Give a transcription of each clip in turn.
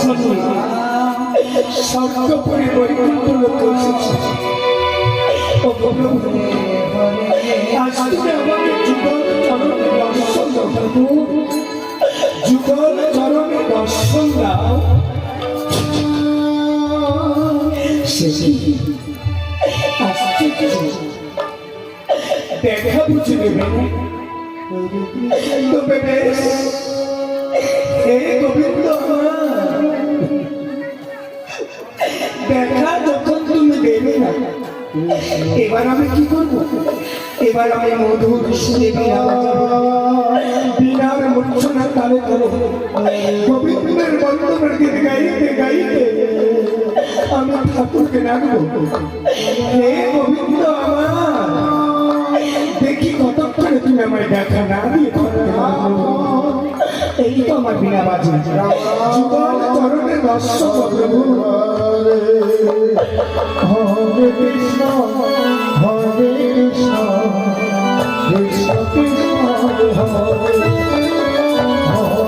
দর্শন স্বর্গপুরী বৈকুণ্ঠ লোক এসেছে। আজকে আমাকে যুগল চরণে দর্শন দাও, যুগল চরণে দর্শন দাও। দেখা বুঝে দেবে তবে বেশ। হে গোবিন্দ, দেখা যখন তুমি দেবে না, এবার আমি কি করবো? এবার আমি মধুর সুরে বিনার মূর্ছনা তালে তালে গোবিন্দের বন্ধনের গীত গাইতে গাইতে আমি ঠাকুরকে ডাকবো। হে গোবিন্দ আমার, দেখি কতক্ষণে তুমি আমায় দেখা না দিয়ে এই তো আমার বিনা বাজে যুগল চরণের দর্শন প্রভু। হরে কৃষ্ণ হরে কৃষ্ণ কৃষ্ণ কৃষ্ণ হরে হরে হরে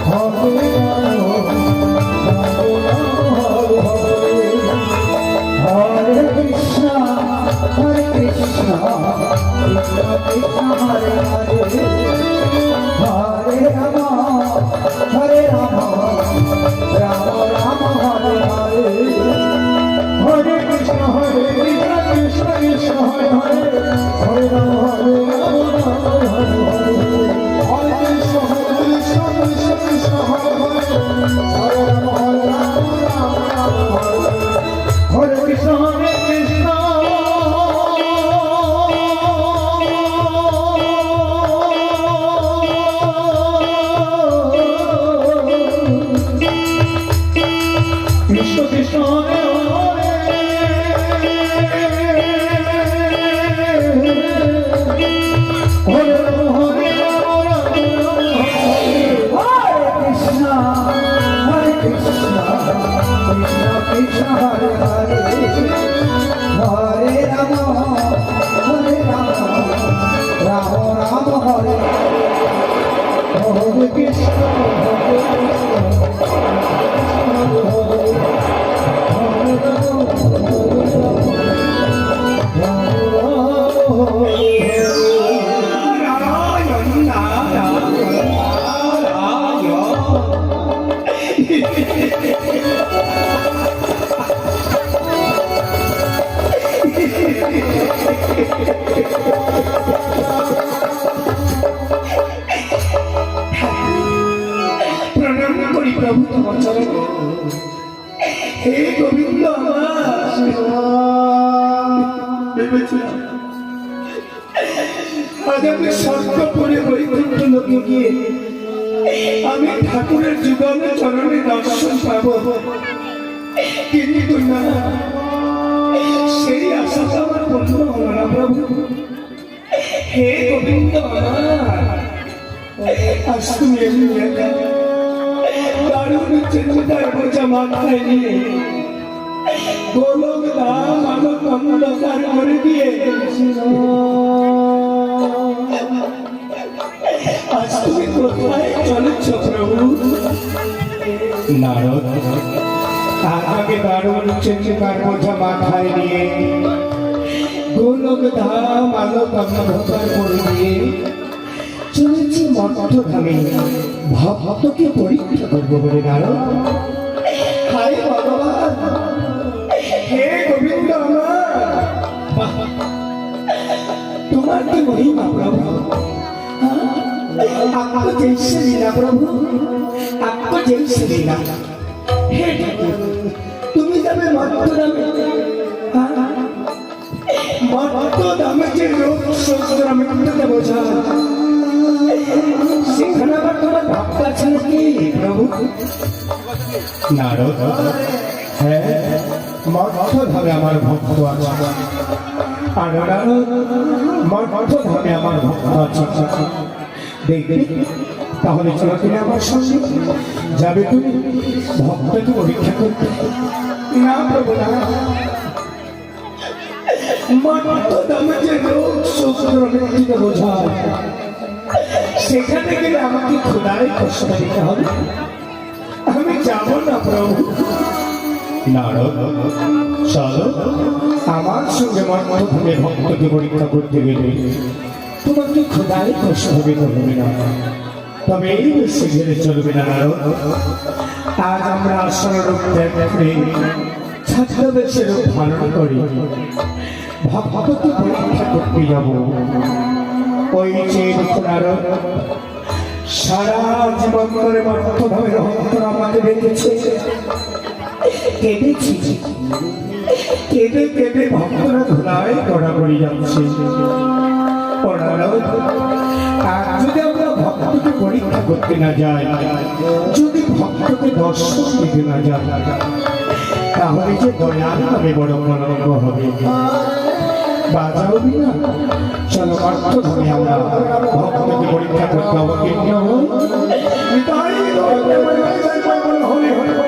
হরে হরে কৃষ্ণ হরে কৃষ্ণ কৃষ্ণ কৃষ্ণ হরে হরে হরে রাম হরে রাম রাম রাম হরে হরে হরে কৃষ্ণ কৃষ্ণ কৃষ্ণ হরে হরে হরে রাম হরে রাম রাম হরে হরে হরে কৃষ্ণ কৃষ্ণ কৃষ্ণ হরে হরে হরে রাম রাম রাম হরে হরে কৃষ্ণ কৃষ্ণ কৃষ্ণ হরে হরে হরে হরে কৃষ্ণ হরে কৃষ্ণ কৃষ্ণ কৃষ্ণ হরে হরে হরে রাম রাম রাম হরে হরে কৃষ্ণ প্রণাম করি প্রভু তোমার চরণে। হে গোবিন্দ ভেবেছিলাম আজ আমি স্বর্গপুরে বৈকুণ্ঠ লোকে গিয়ে আমি ঠাকুরের যুগল চরণে দর্শন পাবো, কিন্তু না, সেই আশাটা আমার পূর্ণ হলো না প্রভু। হে গোবিন্দ আজ তুমি এমনি দারুণ চিন্তায় বোঝা মাথায় নিয়ে গোলক ধাম আলোক অন্ধকার করে দিয়ে আজ তুমি কোথায় চলেছ প্রভু? নারদ আমাকে দারুণ চিন্তার বোঝা মাথায় নিয়ে গোলক ধাম আলোক অন্ধকার করে দিয়ে চলেছি মঠধামে ভক্তকে পরীক্ষা করবো বলে। নারদ, হায় ভগবান, হে গোবিন্দ তোমার কি মহিমা প্রভু? आपको जैसे लीला प्रभु, आपको जैसे लीला। हे ठाकुर, তুমি যাবে মঠধামে, মঠধামে যে লোক সংসার মিথ্যাতে বোঝা, সেখানে আবার তোমার ভক্ত আছে নাকি প্রভু? নারদ, হ্যাঁ, মঠধামে আমার ভক্ত আছে। আর নারদ, মঠধামে আমার ভক্ত আছে। দেখবে তাহলে চলো তুমি আমার সঙ্গে যাবে, তুমি ভক্তকে পরীক্ষা করতে। না প্রভু না, মঠধামে যে লোক সংসার মিথ্যাতে বোঝা, সেখানে গেলে আমাকে খোদায় কষ্ট দিতে হবে। আমি যাব না প্রভু। নারদ, চলো আমার সঙ্গে মর্মধামে ভক্তকে পরীক্ষা করতে গেলে তোমাকে খোদাই কষ্ট হবে তো হবে না, তবে এই বেশি ঘিরে চলবে না নারদ। আজ আমরা আসরূপ ত্যাগ করে ছাত্রবেশের রূপ ধারণ করি ভক্তকে পরীক্ষা করতে যাব। ওই যে নারদ সারা জীবন ধরে মর্মধামের ভক্তরা আমাকে দেখেছে, কেঁদেছি, কেঁদে কেঁদে ভক্তরা ধুলায় গড়াগড়ি যাচ্ছে। আর যদি আমরা ভক্তকে পরীক্ষা করতে না যাই, যদি ভক্তকে দর্শন দিতে না যাই, তাহলে যে দয়াল হবে বড় কলঙ্ক হবে। বাজাও না, চলো অর্থ ধরে আমরা ভক্তকে পরীক্ষা করতে অবতীর্ণ হই। হরি হরি হরি হরি হরি।